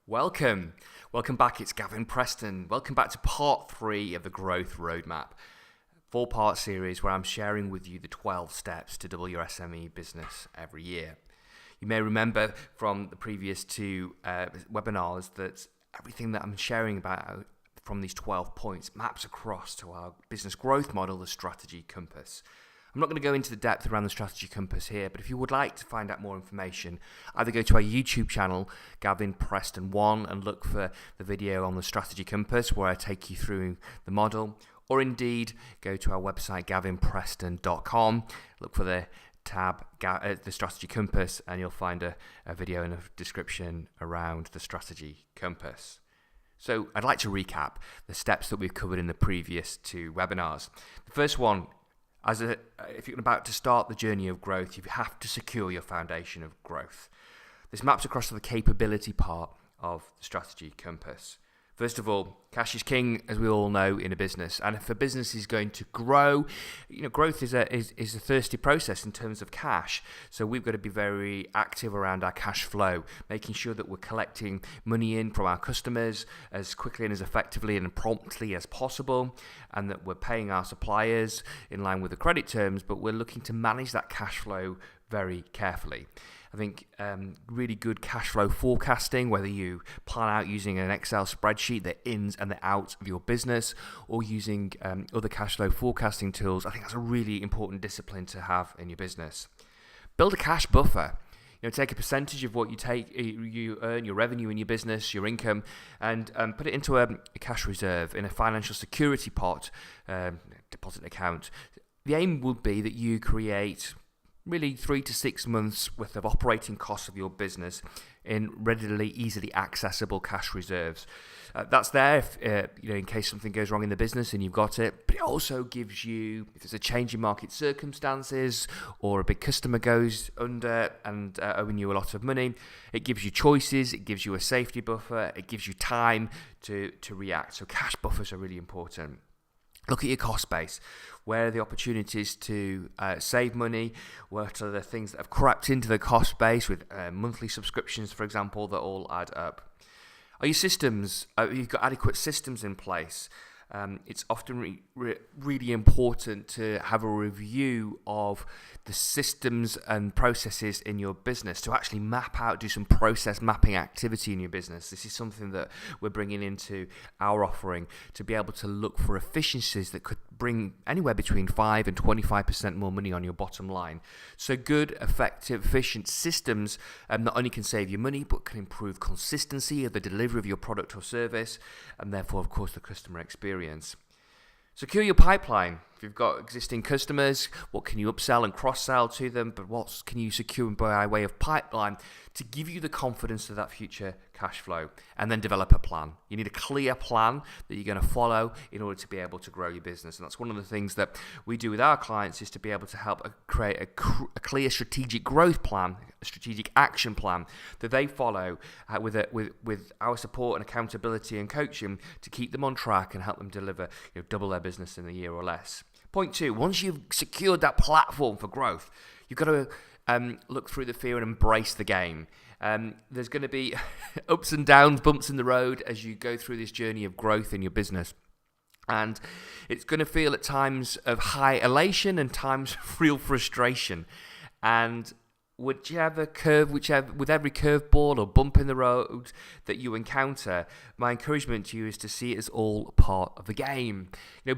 Welcome back. It's Gavin, Preston. Welcome back to part 3 of the Growth Roadmap, 4-part series where I'm sharing with you the 12 steps to double your SME business every year. You may remember from the previous 2 webinars that everything that I'm sharing about from these 12 points maps across to our business growth model, the strategy compass. I'm not going to go into the depth around the strategy compass here, but if you would like to find out more information, either go to our YouTube channel, Gavin Preston 1, and look for the video on the strategy compass where I take you through the model, or indeed go to our website, gavinpreston.com, look for the tab, the strategy compass, and you'll find a video and a description around the strategy compass. So I'd like to recap the steps that we've covered in the previous 2 webinars. The first one, if you're about to start the journey of growth, you have to secure your foundation of growth. This maps across to the capability part of the strategy compass. First of all, cash is king, as we all know, in a business. And if a business is going to grow, growth is a thirsty process in terms of cash. So we've got to be very active around our cash flow, making sure that we're collecting money in from our customers as quickly and as effectively and promptly as possible, and that we're paying our suppliers in line with the credit terms, but we're looking to manage that cash flow very carefully. I think really good cash flow forecasting, whether you plan out using an Excel spreadsheet, the ins and the outs of your business, or using other cash flow forecasting tools, I think that's a really important discipline to have in your business. Build a cash buffer. Take a percentage of what you earn, your revenue in your business, your income, and put it into a cash reserve in a financial security pot, deposit account. The aim would be that you create really 3 to 6 months worth of operating costs of your business in readily, easily accessible cash reserves. That's there if, in case something goes wrong in the business and you've got it, but it also gives you, if there's a change in market circumstances or a big customer goes under and owing you a lot of money, it gives you choices, it gives you a safety buffer, it gives you time to react. So cash buffers are really important. Look at your cost base. Where are the opportunities to save money? What are the things that have crept into the cost base with monthly subscriptions, for example, that all add up? Are your systems, you've got adequate systems in place? It's often really important to have a review of the systems and processes in your business to actually map out, do some process mapping activity in your business. This is something that we're bringing into our offering to be able to look for efficiencies that could bring anywhere between 5 and 25% more money on your bottom line. So good, effective, efficient systems not only can save you money, but can improve consistency of the delivery of your product or service, and therefore, of course, the customer experience. Secure your pipeline. If you've got existing customers, what can you upsell and cross-sell to them? But what can you secure by way of pipeline to give you the confidence of that future cash flow? And then develop a plan. You need a clear plan that you're going to follow in order to be able to grow your business. And that's one of the things that we do with our clients, is to be able to help create a clear strategic growth plan, a strategic action plan that they follow with our support and accountability and coaching to keep them on track and help them deliver double their business in a year or less. Point 2, once you've secured that platform for growth, you've got to look through the fear and embrace the game. There's going to be ups and downs, bumps in the road as you go through this journey of growth in your business. And it's going to feel at times of high elation and times of real frustration. And with every curveball or bump in the road that you encounter, my encouragement to you is to see it as all part of the game.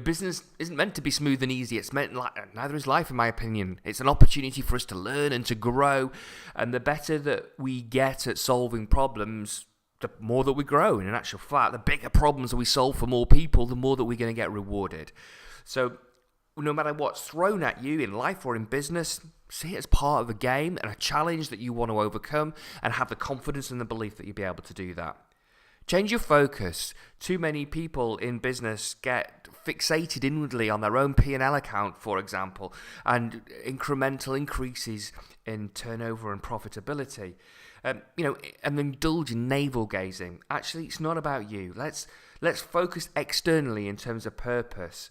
Business isn't meant to be smooth and easy. Neither is life, in my opinion. It's an opportunity for us to learn and to grow. And the better that we get at solving problems, the more that we grow. And in actual fact, the bigger problems that we solve for more people, the more that we're going to get rewarded. So no matter what's thrown at you in life or in business, see it as part of the game and a challenge that you want to overcome, and have the confidence and the belief that you'll be able to do that. Change your focus. Too many people in business get fixated inwardly on their own P&L account, for example, and incremental increases in turnover and profitability. And indulge in navel gazing. Actually, it's not about you. Let's focus externally in terms of purpose.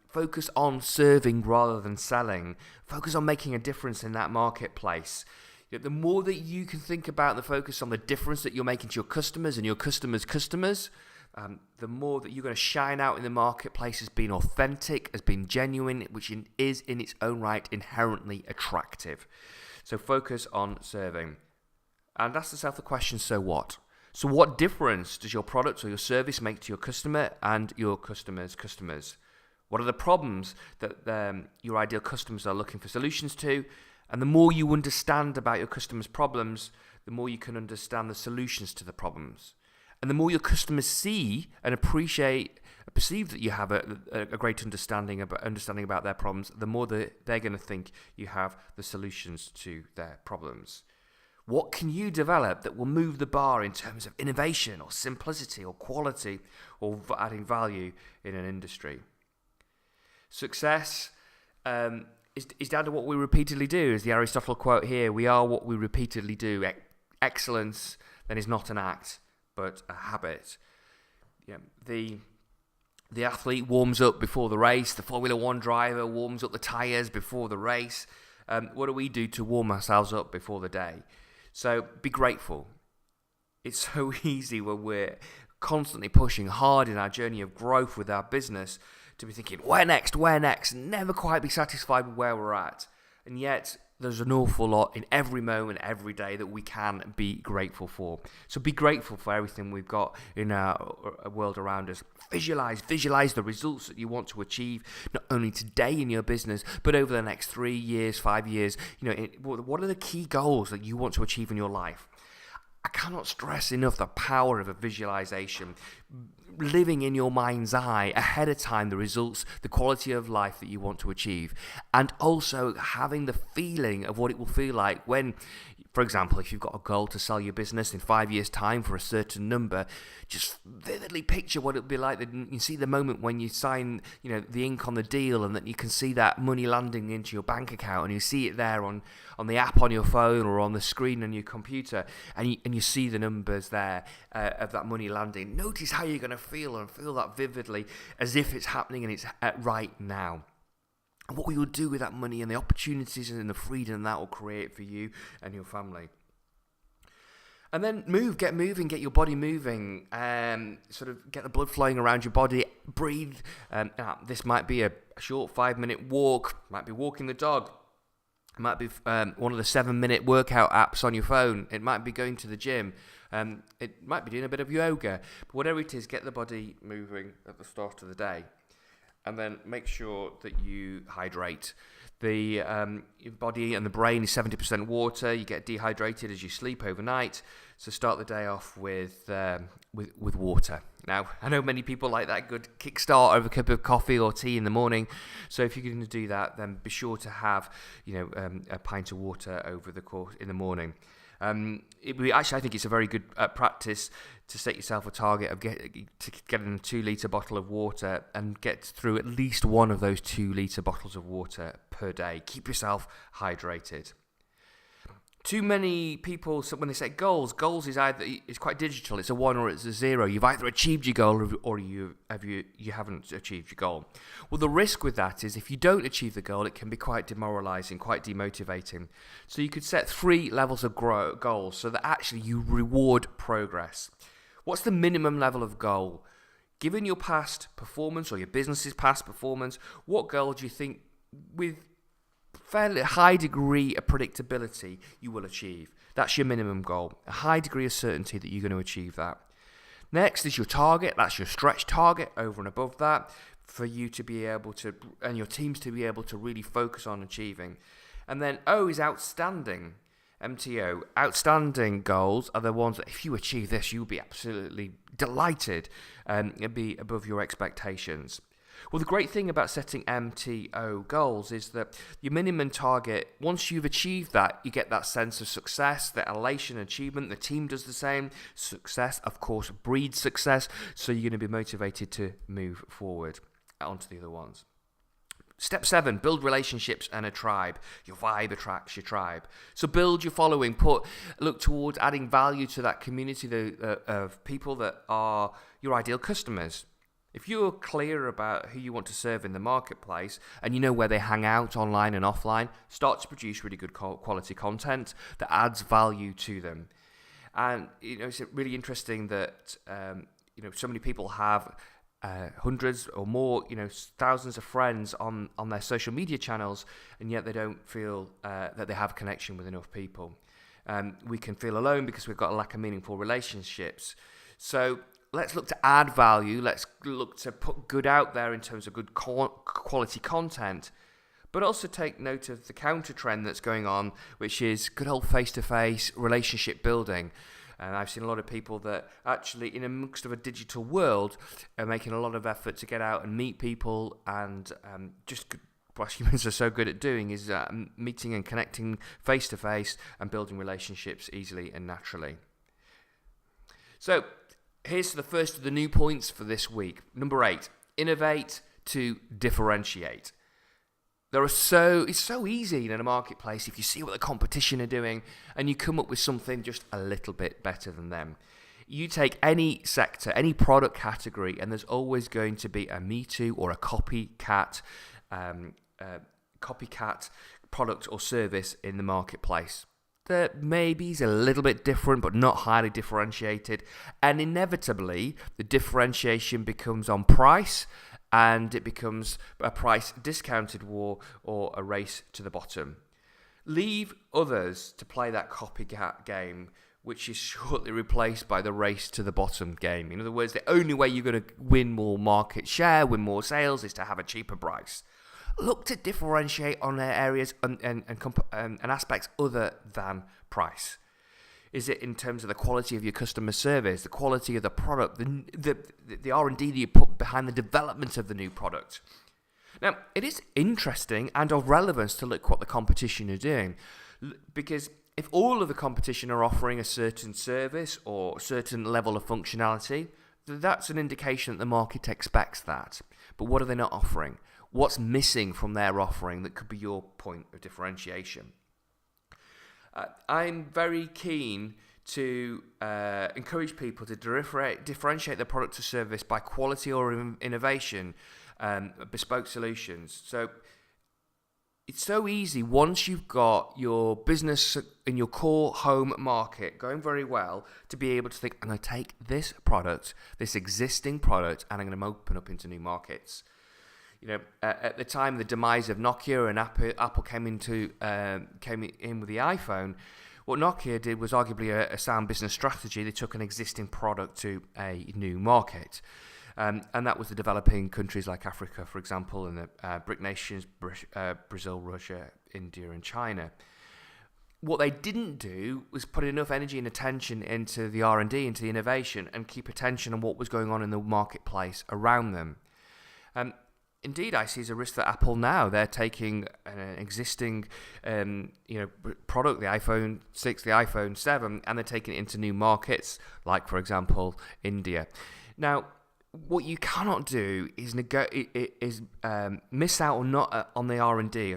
Focus on serving rather than selling. Focus on making a difference in that marketplace. The more that you can think about and focus on the difference that you're making to your customers and your customers' customers, the more that you're going to shine out in the marketplace as being authentic, as being genuine, which is in its own right inherently attractive. So focus on serving. And ask yourself the question, so what? So what difference does your product or your service make to your customer and your customers' customers? What are the problems that your ideal customers are looking for solutions to? And the more you understand about your customers' problems, the more you can understand the solutions to the problems. And the more your customers see and perceive that you have a great understanding about their problems, the more that they're going to think you have the solutions to their problems. What can you develop that will move the bar in terms of innovation or simplicity or quality or adding value in an industry? Success is down to what we repeatedly do. As the Aristotle quote here, we are what we repeatedly do. Excellence then is not an act, but a habit. The athlete warms up before the race. The Formula One driver warms up the tyres before the race. What do we do to warm ourselves up before the day? So be grateful. It's so easy when we're constantly pushing hard in our journey of growth with our business to be thinking, where next, and never quite be satisfied with where we're at. And yet, there's an awful lot in every moment, every day that we can be grateful for. So be grateful for everything we've got in our world around us. Visualize the results that you want to achieve, not only today in your business, but over the next 3 years, 5 years. What are the key goals that you want to achieve in your life? I cannot stress enough the power of a visualization. Living in your mind's eye ahead of time the results, the quality of life that you want to achieve, and also having the feeling of what it will feel like when, for example, if you've got a goal to sell your business in 5 years' time for a certain number, just vividly picture what it'll be like. You see the moment when you sign, the ink on the deal, and that you can see that money landing into your bank account, and you see it there on the app on your phone or on the screen on your computer, and you see the numbers there of that money landing. Notice how you're going to feel that vividly as if it's happening and it's right now. And what we will do with that money and the opportunities and the freedom that will create for you and your family. And then get moving, get your body moving, sort of get the blood flowing around your body, breathe. This might be a short 5-minute walk, might be walking the dog, it might be one of the 7-minute workout apps on your phone, it might be going to the gym, it might be doing a bit of yoga, but whatever it is, get the body moving at the start of the day. And then make sure that you hydrate. Your body and the brain is 70% water. You get dehydrated as you sleep overnight. So start the day off with water. Now, I know many people like that good kickstart over a cup of coffee or tea in the morning. So if you're going to do that, then be sure to have a pint of water over the course in the morning. I think it's a very good practice to set yourself a target of getting a 2-litre bottle of water and get through at least one of those 2-litre bottles of water per day. Keep yourself hydrated. Too many people, when they say goals is it's quite digital. It's a 1 or it's a 0. You've either achieved your goal or you haven't achieved your goal. Well, the risk with that is if you don't achieve the goal, it can be quite demoralizing, quite demotivating. So you could set 3 levels of goals so that actually you reward progress. What's the minimum level of goal? Given your past performance or your business's past performance, what goal do you think with fairly high degree of predictability you will achieve? That's your minimum goal. A high degree of certainty that you're going to achieve that. Next is your target. That's your stretch target over and above that for you to be able to, and your teams to be able to really focus on achieving. And then O is outstanding. MTO. Outstanding goals are the ones that if you achieve this, you'll be absolutely delighted and it'll be above your expectations. Well, the great thing about setting MTO goals is that your minimum target, once you've achieved that, you get that sense of success, that elation, achievement. The team does the same. Success, of course, breeds success. So you're going to be motivated to move forward onto the other ones. Step 7, build relationships and a tribe. Your vibe attracts your tribe. So build your following. Look towards adding value to that community of people that are your ideal customers. If you're clear about who you want to serve in the marketplace and you know where they hang out online and offline, start to produce really good quality content that adds value to them. And it's really interesting that so many people have hundreds or more, thousands of friends on their social media channels, and yet they don't feel that they have connection with enough people. We can feel alone because we've got a lack of meaningful relationships. So let's look to add value. Let's look to put good out there in terms of good quality content, but also take note of the counter trend that's going on, which is good old face-to-face relationship building. And I've seen a lot of people that actually, in amongst of a digital world, are making a lot of effort to get out and meet people, and what humans are so good at doing is meeting and connecting face-to-face and building relationships easily and naturally. So here's the first of the new points for this week. Number 8, innovate to differentiate. It's so easy in a marketplace if you see what the competition are doing and you come up with something just a little bit better than them. You take any sector, any product category, and there's always going to be a me too or a copycat product or service in the marketplace that maybe is a little bit different but not highly differentiated, and inevitably the differentiation becomes on price, and it becomes a price discounted war or a race to the bottom. Leave others to play that copycat game, which is shortly replaced by the race to the bottom game. In other words, the only way you're going to win more market share, win more sales, is to have a cheaper price. Look to differentiate on areas and aspects other than price. Is it in terms of the quality of your customer service, the quality of the product, the R&D that you put behind the development of the new product? Now, it is interesting and of relevance to look what the competition are doing, because if all of the competition are offering a certain service or a certain level of functionality, that's an indication that the market expects that. But what are they not offering? What's missing from their offering that could be your point of differentiation? I'm very keen to encourage people to differentiate their product or service by quality or innovation, bespoke solutions. So it's so easy once you've got your business in your core home market going very well to be able to think, I'm going to take this product, this existing product, and I'm going to open up into new markets. At the time, the demise of Nokia and Apple came in with the iPhone. What Nokia did was arguably a sound business strategy. They took an existing product to a new market, and that was the developing countries like Africa, for example, and the BRIC nations, Brazil, Russia, India, and China. What they didn't do was put enough energy and attention into the R&D, into the innovation, and keep attention on what was going on in the marketplace around them. Indeed, I see as a risk that Apple now, they're taking an existing product, the iPhone 6, the iPhone 7, and they're taking it into new markets, like, for example, India. Now, what you cannot do is miss out on the R&D.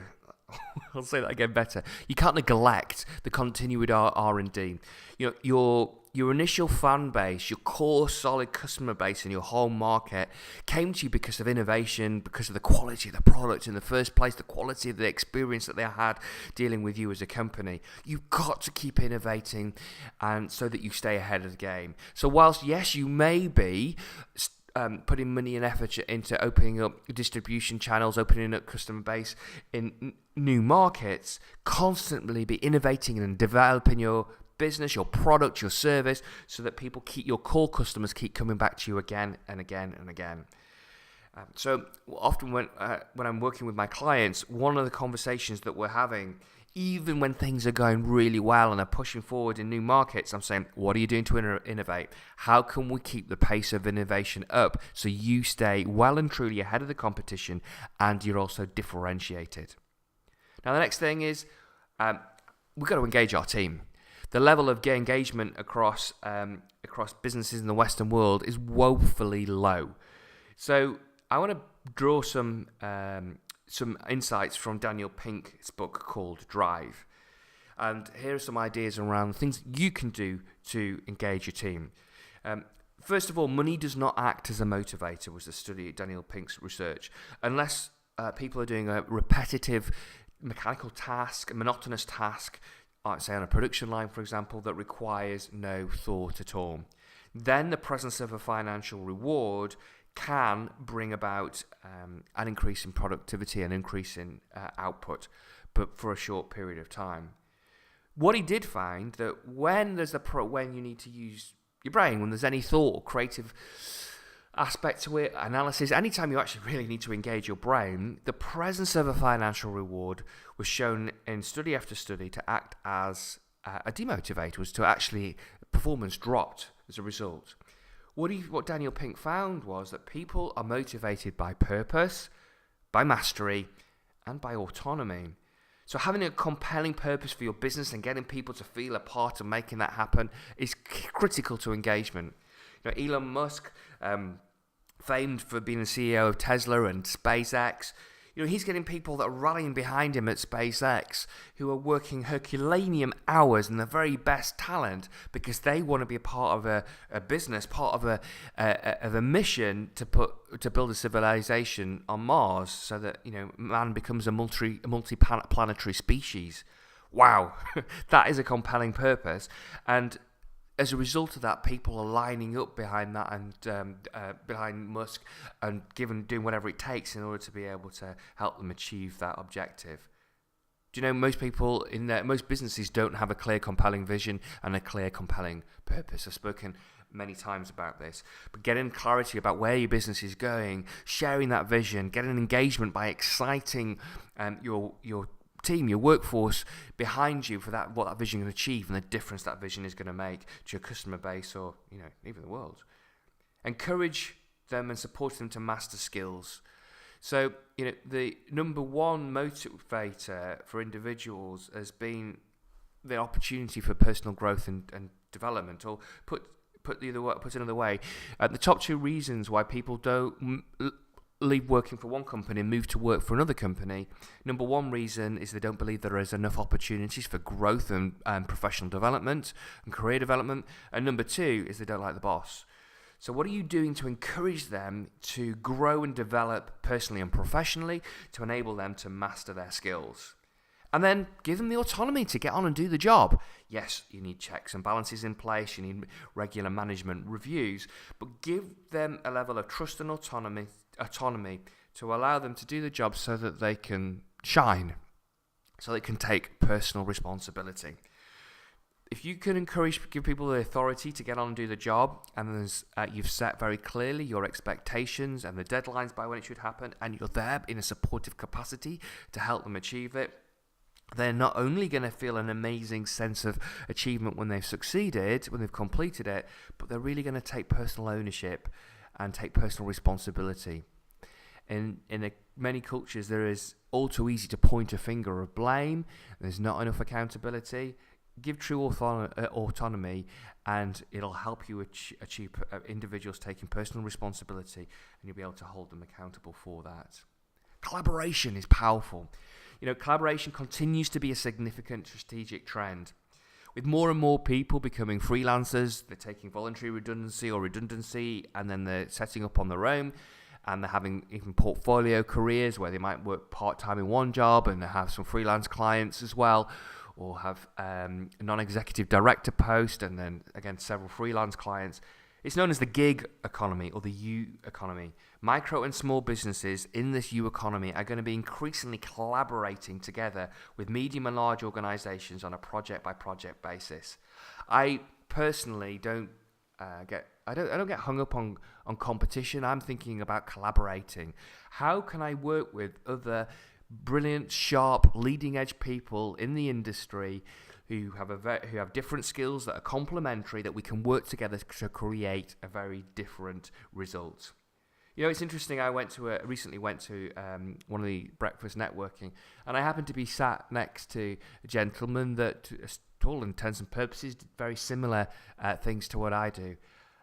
I'll say that again better. You can't neglect the continued R&D. Your initial fan base, your core solid customer base in your home market came to you because of innovation, because of the quality of the product in the first place, the quality of the experience that they had dealing with you as a company. You've got to keep innovating, and so that you stay ahead of the game. So whilst, yes, you may be putting money and effort into opening up distribution channels, opening up customer base in new markets, constantly be innovating and developing your business, your product, your service, so that your core customers keep coming back to you again and again and again. So often when I'm working with my clients, one of the conversations that we're having, even when things are going really well and are pushing forward in new markets, I'm saying, what are you doing to innovate? How can we keep the pace of innovation up so you stay well and truly ahead of the competition and you're also differentiated? Now, the next thing is we've got to engage our team. The level of engagement across businesses in the Western world is woefully low. So I want to draw some insights from Daniel Pink's book called Drive. And here are some ideas around things you can do to engage your team. First of all, money does not act as a motivator, was the study, Daniel Pink's research, unless people are doing a repetitive mechanical task, a monotonous task, say on a production line, for example, that requires no thought at all. Then the presence of a financial reward can bring about an increase in productivity, an increase in output, but for a short period of time. What he did find that when you need to use your brain, when there's any thought or creative aspect to it, analysis, anytime you actually really need to engage your brain, the presence of a financial reward was shown in study after study to act as a demotivator, was to actually performance dropped as a result. What Daniel Pink found was that people are motivated by purpose, by mastery, and by autonomy. So having a compelling purpose for your business and getting people to feel a part of making that happen is critical to engagement. Elon Musk, famed for being the CEO of Tesla and SpaceX, he's getting people that are rallying behind him at SpaceX who are working Herculaneum hours and the very best talent because they want to be a part of a business, part of a mission to build a civilization on Mars so that man becomes a multi-planetary species. Wow, that is a compelling purpose. And as a result of that, people are lining up behind that and behind Musk and doing whatever it takes in order to be able to help them achieve that objective. Do you know most businesses don't have a clear, compelling vision and a clear, compelling purpose? I've spoken many times about this, but getting clarity about where your business is going, sharing that vision, getting engagement by exciting your team, your workforce behind you for what that vision can achieve and the difference that vision is going to make to your customer base or even the world. Encourage them and support them to master skills. So the number one motivator for individuals has been the opportunity for personal growth and development. Or put another way, the top two reasons why people don't leave working for one company and move to work for another company. Number one reason is they don't believe there is enough opportunities for growth and professional development and career development. And number two is they don't like the boss. So what are you doing to encourage them to grow and develop personally and professionally to enable them to master their skills? And then give them the autonomy to get on and do the job. Yes, you need checks and balances in place, you need regular management reviews, but give them a level of trust and autonomy to allow them to do the job so that they can shine, so they can take personal responsibility. If you can give people the authority to get on and do the job, and you've set very clearly your expectations and the deadlines by when it should happen, and you're there in a supportive capacity to help them achieve it, they're not only going to feel an amazing sense of achievement when they've succeeded, when they've completed it, but they're really going to take personal ownership and take personal responsibility. In many cultures, there is all too easy to point a finger of blame. There's not enough accountability. Give true autonomy, and it'll help you achieve individuals taking personal responsibility, and you'll be able to hold them accountable for that. Collaboration is powerful. Collaboration continues to be a significant strategic trend. With more and more people becoming freelancers, they're taking voluntary redundancy, and then they're setting up on their own, and they're having even portfolio careers where they might work part-time in one job and have some freelance clients as well, or have a non-executive director post and then, again, several freelance clients. It's known as the gig economy or the U economy. Micro and small businesses in this U economy are going to be increasingly collaborating together with medium and large organizations on a project-by-project basis. I personally don't get hung up on competition. I'm thinking about collaborating. How can I work with other brilliant, sharp, leading-edge people in the industry who have different skills that are complementary, that we can work together to create a very different result? It's interesting. I recently went to one of the breakfast networking, and I happened to be sat next to a gentleman that, to all intents and purposes, did very similar things to what I do.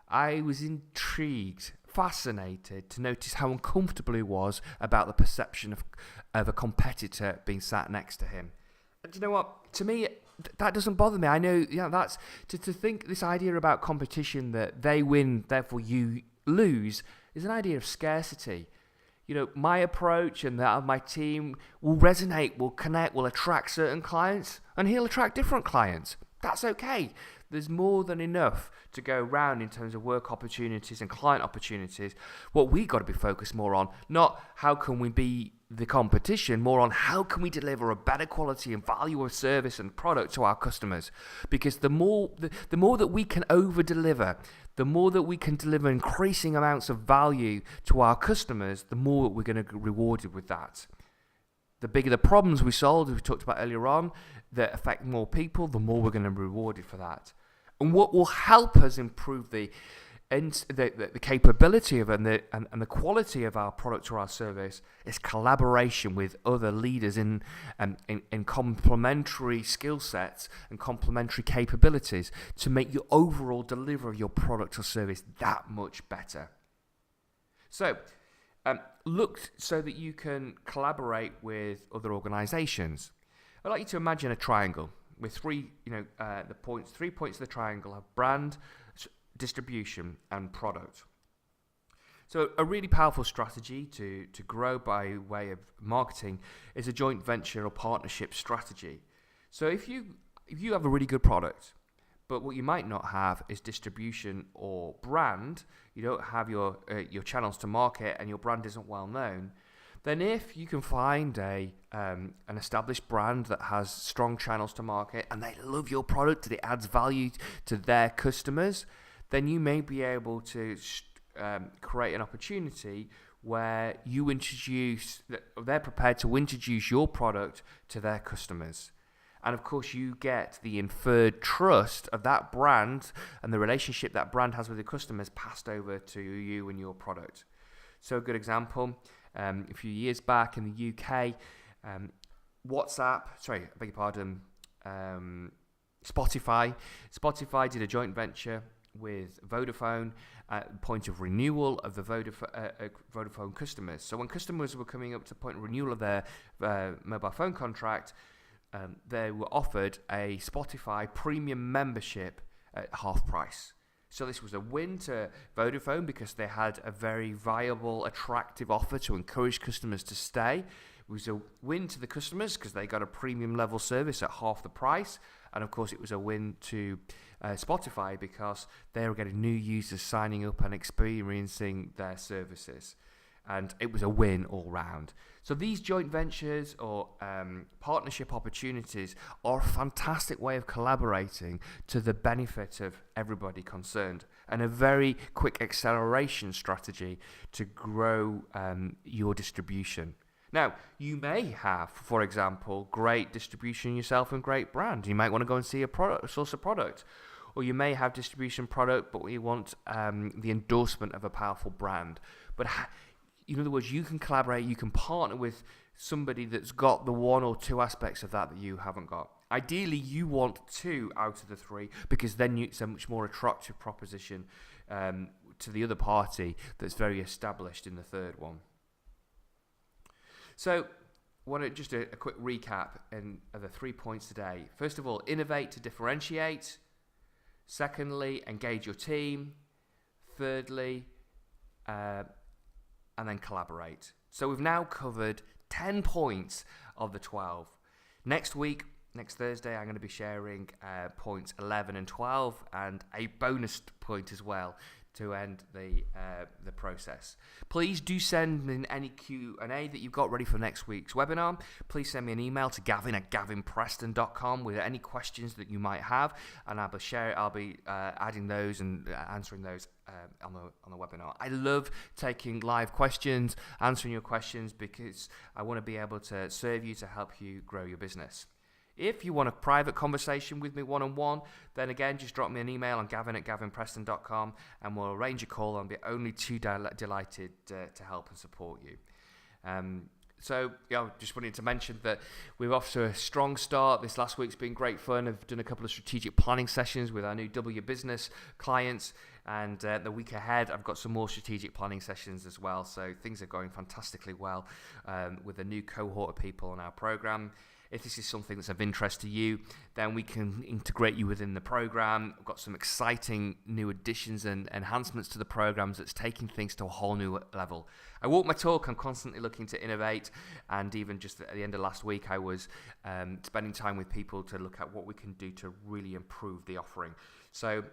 I was intrigued, fascinated to notice how uncomfortable he was about the perception of a competitor being sat next to him. And you know what? To me, that doesn't bother me. I know, that's to think this idea about competition, that they win, therefore you lose, is an idea of scarcity. My approach and that of my team will resonate, will connect, will attract certain clients, and he'll attract different clients. That's okay. There's more than enough to go around in terms of work opportunities and client opportunities. What we got to be focused more on, not how can we be the competition, more on how can we deliver a better quality and value of service and product to our customers. Because the more that we can over deliver, the more that we can deliver increasing amounts of value to our customers, the more we're going to get rewarded with that. The bigger the problems we solve, as we talked about earlier on, that affect more people, the more we're going to be rewarded for that. And what will help us improve the capability of and the quality of our product or our service is collaboration with other leaders in complementary skill sets and complementary capabilities to make your overall delivery of your product or service that much better. So, look so that you can collaborate with other organizations. I'd like you to imagine a triangle with three points of the triangle have brand, distribution, and product. So a really powerful strategy to grow by way of marketing is a joint venture or partnership strategy. So if you have a really good product, but what you might not have is distribution or brand, you don't have your channels to market and your brand isn't well known, then if you can find an established brand that has strong channels to market and they love your product, that it adds value to their customers, then you may be able to create an opportunity where they're prepared to introduce your product to their customers. And of course, you get the inferred trust of that brand and the relationship that brand has with the customers passed over to you and your product. So a good example, a few years back in the UK, Spotify did a joint venture with Vodafone at the point of renewal of the Vodafone customers. So when customers were coming up to point of renewal of their mobile phone contract, they were offered a Spotify premium membership at half price. So this was a win to Vodafone because they had a very viable, attractive offer to encourage customers to stay. It was a win to the customers because they got a premium level service at half the price. And of course, it was a win to Spotify because they were getting new users signing up and experiencing their services. And it was a win all round. So these joint ventures or partnership opportunities are a fantastic way of collaborating to the benefit of everybody concerned, and a very quick acceleration strategy to grow your distribution. Now, you may have, for example, great distribution yourself and great brand. You might want to go and see a source of product. Or you may have distribution product, but you want the endorsement of a powerful brand. But in other words, you can collaborate, you can partner with somebody that's got the one or two aspects of that you haven't got. Ideally, you want 2 out of the 3 because then it's a much more attractive proposition to the other party that's very established in the third one. So, just a quick recap of the 3 points today. First of all, innovate to differentiate. Secondly, engage your team. Thirdly, and then collaborate. So we've now covered 10 points of the 12. Next Thursday, I'm going to be sharing points 11 and 12 and a bonus point as well to end the process. Please do send in any Q&A that you've got ready for next week's webinar. Please send me an email to gavin@gavinpreston.com with any questions that you might have, and I'll be adding those and answering those on the webinar. I love taking live questions, answering your questions, because I want to be able to serve you to help you grow your business. If you want a private conversation with me one-on-one, then again, just drop me an email on gavin@gavinpreston.com and we'll arrange a call. I'll be only too delighted to help and support you. Just wanted to mention that we're off to a strong start. This last week's been great fun. I've done a couple of strategic planning sessions with our new W Business clients, and the week ahead I've got some more strategic planning sessions as well. So things are going fantastically well with a new cohort of people on our program. If this is something that's of interest to you, then we can integrate you within the program. We've got some exciting new additions and enhancements to the programs that's taking things to a whole new level. I walk my talk. I'm constantly looking to innovate, and even just at the end of last week, I was spending time with people to look at what we can do to really improve the offering. So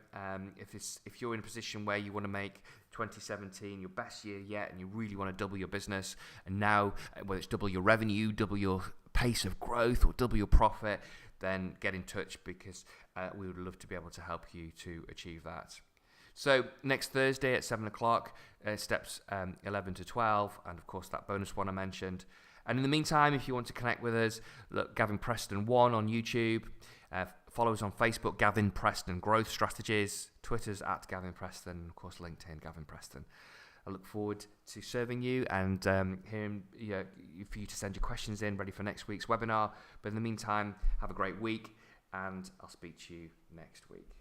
if you're in a position where you want to make 2017 your best year yet, and you really want to double your business, and now whether it's double your revenue, double your pace of growth, or double your profit, then get in touch, because we would love to be able to help you to achieve that. So next Thursday at 7 o'clock, steps 11 to 12, and of course that bonus one I mentioned. And in the meantime, if you want to connect with us, look, Gavin Preston 1 on YouTube. Follow us on Facebook, Gavin Preston Growth Strategies. Twitter's at Gavin Preston. And of course, LinkedIn, Gavin Preston. I look forward to serving you and hearing for you to send your questions in, ready for next week's webinar. But in the meantime, have a great week, and I'll speak to you next week.